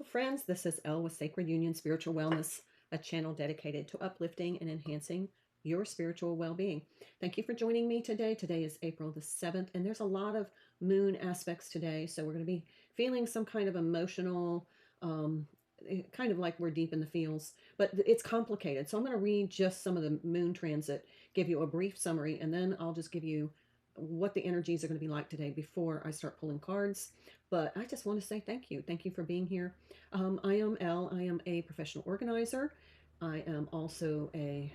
beautiful friends. This is Elle with Sacred Union Spiritual Wellness, a channel dedicated to uplifting and enhancing your spiritual well-being. Thank you for joining me today. Today is April the 7th, and there's a lot of moon aspects today. So we're going to be feeling some kind of emotional, kind of like we're deep in the feels, but it's complicated. So I'm going to read just some of the moon transit, give you a brief summary, and then I'll just give you what the energies are going to be like today before I start pulling cards. But I just want to say thank you. Thank you for being here. I am Elle. I am a professional organizer. I am also a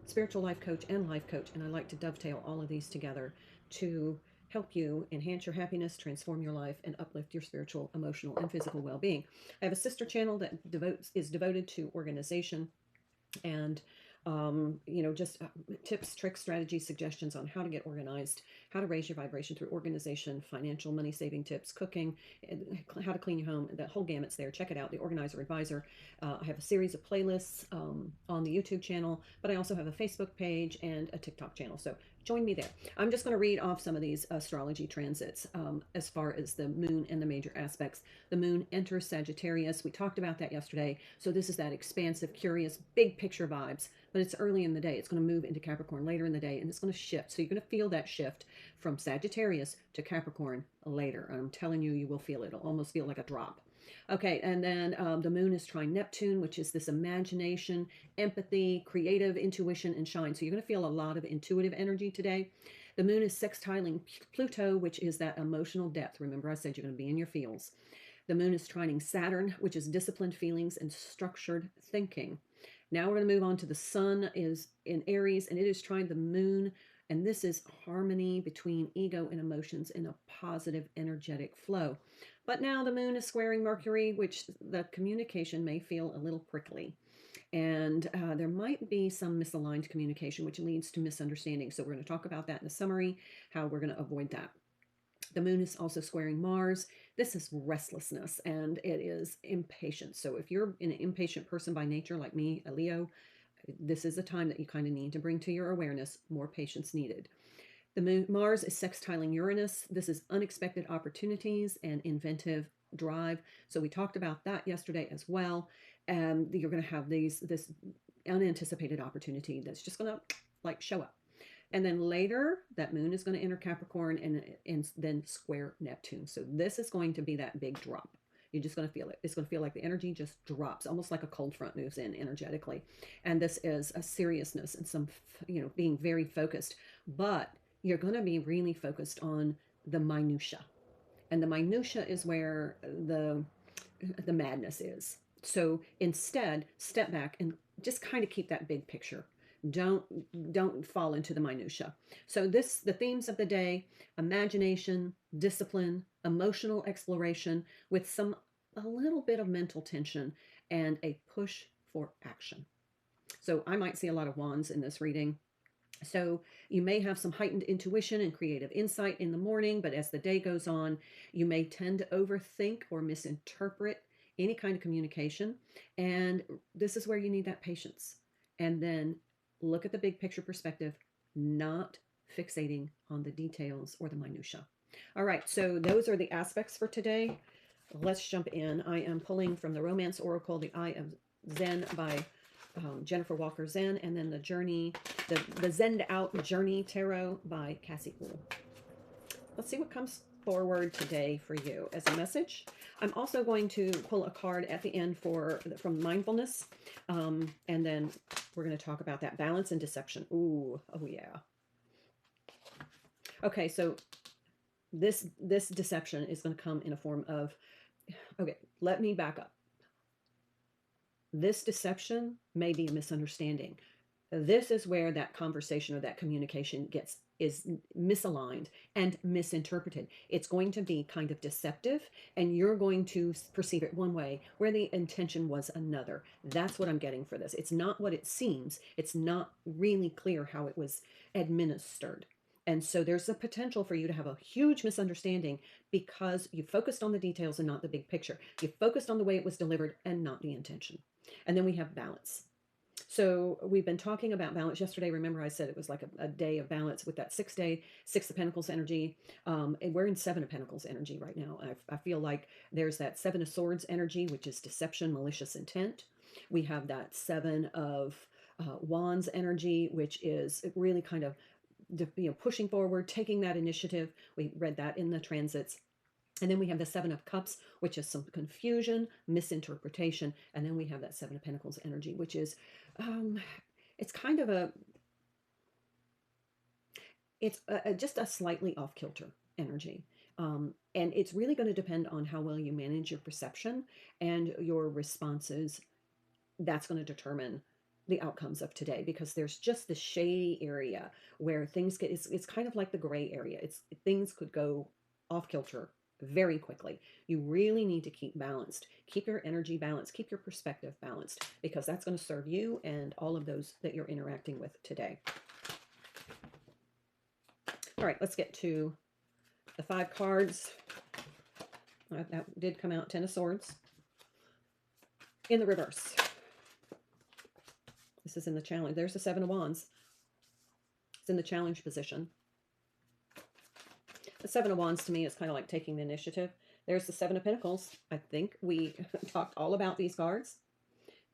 spiritual life coach and life coach, and I like to dovetail all of these together to help you enhance your happiness, transform your life, and uplift your spiritual, emotional, and physical well-being. I have a sister channel that is devoted to organization and just tips, tricks, strategies, suggestions on how to get organized, how to raise your vibration through organization, financial, money saving tips, cooking, how to clean your home. The whole gamut's there. Check it out, the Organizer Advisor. I have a series of playlists on the YouTube channel, but I also have a Facebook page and a TikTok channel. So join me there. I'm just going to read off some of these astrology transits as far as the moon and the major aspects. The moon enters Sagittarius. We talked about that yesterday. So this is that expansive, curious, big picture vibes, but it's early in the day. It's going to move into Capricorn later in the day, and it's going to shift. So you're going to feel that shift from Sagittarius to Capricorn later. I'm telling you, you will feel it. It'll almost feel like a drop. Okay, and then the moon is trine Neptune, which is this imagination, empathy, creative intuition, and shine. So you're going to feel a lot of intuitive energy today. The moon is sextiling Pluto, which is that emotional depth. Remember, I said you're going to be in your feels. The moon is trining Saturn, which is disciplined feelings and structured thinking. Now we're going to move on to the sun is in Aries, and it is trying the moon. And this is harmony between ego and emotions in a positive, energetic flow. But now the moon is squaring Mercury, which the communication may feel a little prickly. And there might be some misaligned communication, which leads to misunderstanding. So we're going to talk about that in the summary, how we're going to avoid that. The moon is also squaring Mars. This is restlessness, and it is impatience. So if you're an impatient person by nature, like me, a Leo, this is a time that you kind of need to bring to your awareness more patience needed. The moon, Mars is sextiling Uranus. This is unexpected opportunities and inventive drive. So we talked about that yesterday as well. And you're going to have this unanticipated opportunity that's just going to like show up. And then later, that moon is going to enter Capricorn and then square Neptune. So this is going to be that big drop. You're just going to feel it. It's going to feel like the energy just drops, almost like a cold front moves in energetically. And this is a seriousness and some, being very focused. But you're going to be really focused on the minutia. And the minutia is where the madness is. So instead, step back and just kind of keep that big picture. Don't fall into the minutia. So the themes of the day: imagination, discipline, emotional exploration with a little bit of mental tension, and a push for action. So I might see a lot of wands in this reading. So you may have some heightened intuition and creative insight in the morning, but as the day goes on, you may tend to overthink or misinterpret any kind of communication. And this is where you need that patience. And then look at the big picture perspective, not fixating on the details or the minutia. All right, so those are the aspects for today. Let's jump in. I am pulling from the Romance Oracle, The Eye of Zen by Jennifer Walker Zen, and then the Journey, the Zen'd Out Journey Tarot by Cassie Poole. Let's see what comes forward today for you as a message. I'm also going to pull a card at the end from mindfulness, and then we're going to talk about that balance and deception. Ooh, oh yeah. Okay, so this deception is going to come in a form of, okay, let me back up. This deception may be a misunderstanding. This is where that conversation or that communication is misaligned and misinterpreted. It's going to be kind of deceptive, and you're going to perceive it one way where the intention was another. That's what I'm getting for this. It's not what it seems. It's not really clear how it was administered. And so there's a potential for you to have a huge misunderstanding because you focused on the details and not the big picture. You focused on the way it was delivered and not the intention. And then we have balance. So we've been talking about balance yesterday. Remember, I said it was like a day of balance with that 6 day, Six of Pentacles energy. And we're in Seven of Pentacles energy right now. I feel like there's that Seven of Swords energy, which is deception, malicious intent. We have that Seven of Wands energy, which is really kind of pushing forward, taking that initiative. We read that in the transits. And then we have the Seven of Cups, which is some confusion, misinterpretation. And then we have that Seven of Pentacles energy, which is, it's kind of just a slightly off kilter energy. And it's really going to depend on how well you manage your perception and your responses. That's going to determine the outcomes of today, because there's just this shady area where things get, it's kind of like the gray area. Things could go off kilter very quickly. You really need to keep balanced, keep your energy balanced, keep your perspective balanced, because that's going to serve you and all of those that you're interacting with today. All right, let's get to the 5 cards. That did come out, Ten of Swords in the reverse. This is in the challenge. There's the Seven of Wands. It's in the challenge position. The Seven of Wands to me is kind of like taking the initiative. There's the Seven of Pentacles. I think we talked all about these cards.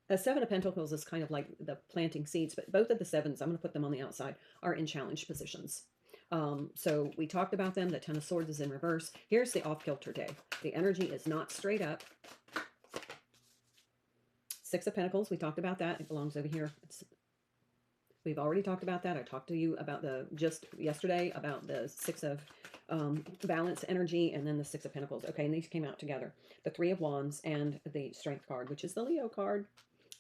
The Seven of Pentacles is kind of like the planting seeds, but both of the sevens, I'm going to put them on the outside, are in challenge positions. So we talked about them. The Ten of Swords is in reverse. Here's the off-kilter day. The energy is not straight up. Six of Pentacles, we talked about that. It belongs over here. We've already talked about that. I talked to you about just yesterday about the Six of balance energy, and then the Six of Pentacles. Okay, and these came out together. The Three of Wands and the Strength card, which is the Leo card.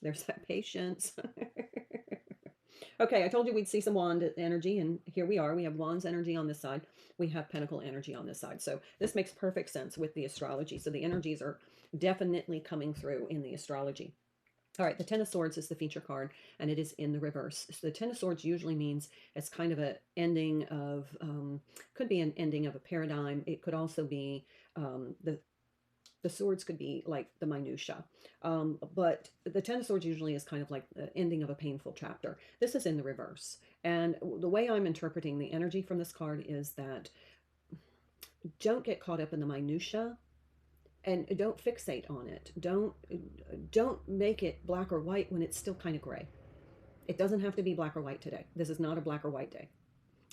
There's that patience. Okay, I told you we'd see some wand energy, and here we are. We have wands energy on this side. We have pentacle energy on this side. So this makes perfect sense with the astrology. So the energies are definitely coming through in the astrology. All right, the Ten of Swords is the feature card, and it is in the reverse. So the Ten of Swords usually means it's kind of an ending of, could be an ending of a paradigm. It could also be the swords could be like the minutia. But the Ten of Swords usually is kind of like the ending of a painful chapter. This is in the reverse. And the way I'm interpreting the energy from this card is that don't get caught up in the minutia, and don't fixate on it. Don't make it black or white when it's still kind of gray. It doesn't have to be black or white today. This is not a black or white day.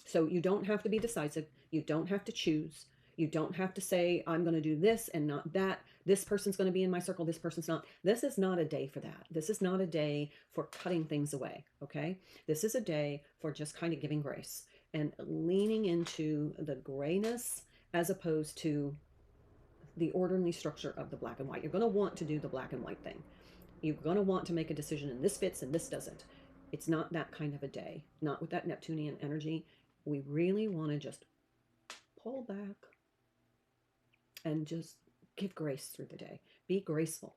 So you don't have to be decisive. You don't have to choose. You don't have to say, I'm going to do this and not that. This person's going to be in my circle. This person's not. This is not a day for that. This is not a day for cutting things away. Okay. This is a day for just kind of giving grace and leaning into the grayness as opposed to the orderly structure of the black and white. You're going to want to do the black and white thing. You're going to want to make a decision, and this fits and this doesn't. It's not that kind of a day. Not with that Neptunian energy. We really want to just pull back and just give grace through the day. Be graceful.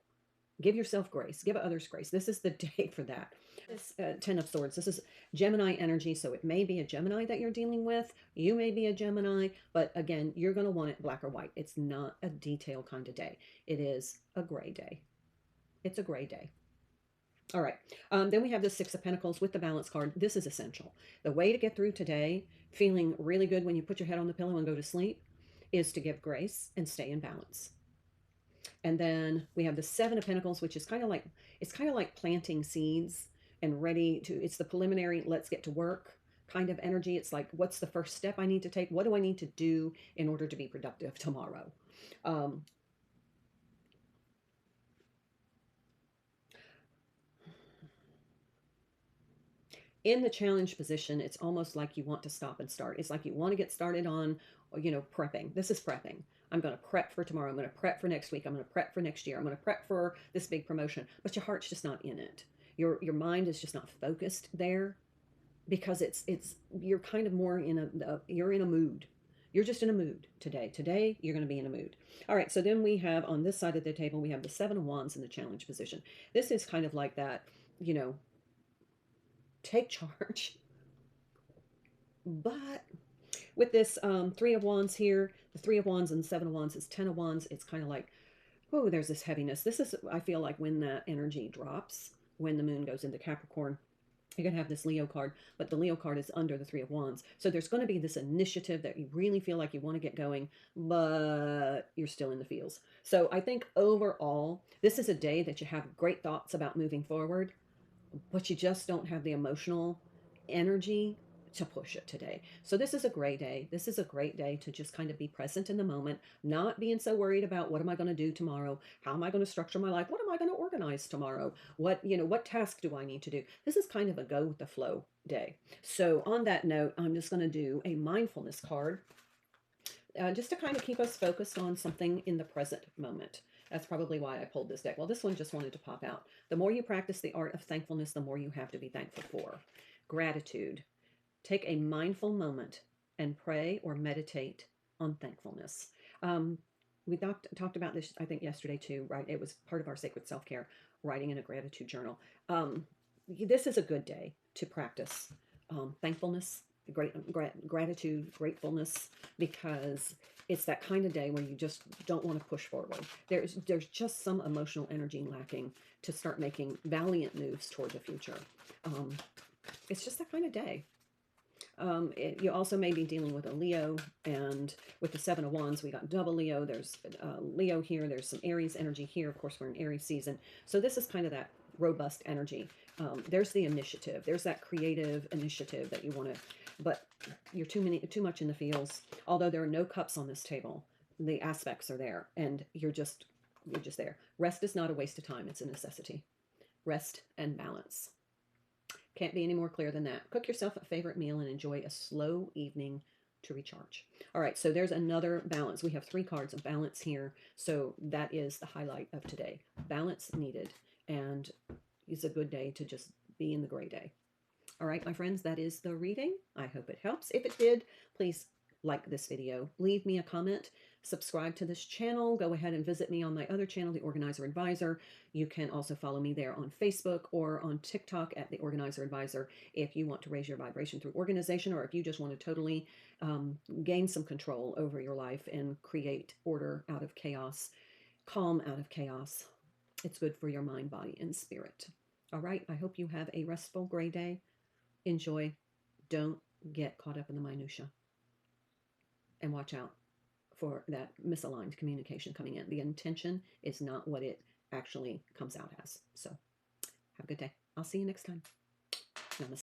Give yourself grace. Give others grace. This is the day for that. This Ten of Swords, this is Gemini energy, so it may be a Gemini that you're dealing with. You may be a Gemini, but again, you're going to want it black or white. It's not a detail kind of day. It is a gray day. It's a gray day. All right. Then we have the Six of Pentacles with the balance card. This is essential. The way to get through today, feeling really good when you put your head on the pillow and go to sleep, is to give grace and stay in balance. And then we have the Seven of Pentacles, which is kind of like planting seeds and ready to, it's the preliminary, let's get to work kind of energy. It's like, what's the first step I need to take? What do I need to do in order to be productive tomorrow? In the challenge position, it's almost like you want to stop and start. It's like you want to get started on, prepping. This is prepping. I'm going to prep for tomorrow. I'm going to prep for next week. I'm going to prep for next year. I'm going to prep for this big promotion. But your heart's just not in it. Your mind is just not focused there, because you're kind of more you're in a mood. You're just in a mood today. Today, you're going to be in a mood. All right, so then we have on this side of the table, we have the Seven of Wands in the challenge position. This is kind of like that, take charge. But with this Three of Wands here, the Three of Wands and the Seven of Wands is Ten of Wands. It's kind of like, oh, there's this heaviness. This is, I feel like, when that energy drops, when the moon goes into Capricorn, you're going to have this Leo card, but the Leo card is under the Three of Wands. So there's going to be this initiative that you really feel like you want to get going, but you're still in the feels. So I think overall, this is a day that you have great thoughts about moving forward, but you just don't have the emotional energy to push it today. So this is a great day. This is a great day to just kind of be present in the moment, not being so worried about what am I going to do tomorrow? How am I going to structure my life? What am I going to organize tomorrow? What task do I need to do? This is kind of a go with the flow day. So on that note, I'm just going to do a mindfulness card just to kind of keep us focused on something in the present moment. That's probably why I pulled this deck. Well, this one just wanted to pop out. The more you practice the art of thankfulness, the more you have to be thankful for. Gratitude. Take a mindful moment and pray or meditate on thankfulness. We talked about this, I think, yesterday too, right? It was part of our sacred self-care, writing in a gratitude journal. This is a good day to practice thankfulness, gratitude, gratefulness, because it's that kind of day where you just don't want to push forward. There's just some emotional energy lacking to start making valiant moves toward the future. It's just that kind of day. You also may be dealing with a Leo, and with the Seven of Wands, we got double Leo. There's Leo here. There's some Aries energy here. Of course, we're in Aries season. So this is kind of that robust energy. There's the initiative. There's that creative initiative that you want to, but you're too much in the feels. Although there are no cups on this table, the aspects are there, and you're just there. Rest is not a waste of time. It's a necessity. Rest and balance. Can't be any more clear than that. Cook yourself a favorite meal and enjoy a slow evening to recharge. All right, so there's another balance. We have 3 cards of balance here. So that is the highlight of today. Balance needed. And it's a good day to just be in the gray day. All right, my friends, that is the reading. I hope it helps. If it did, please like this video. Leave me a comment. Subscribe to this channel. Go ahead and visit me on my other channel, The Organizer Advisor. You can also follow me there on Facebook or on TikTok at The Organizer Advisor if you want to raise your vibration through organization, or if you just want to totally gain some control over your life and create order out of chaos, calm out of chaos. It's good for your mind, body, and spirit. All right, I hope you have a restful gray day. Enjoy. Don't get caught up in the minutia. And watch out for that misaligned communication coming in. The intention is not what it actually comes out as. So have a good day. I'll see you next time. Namaste.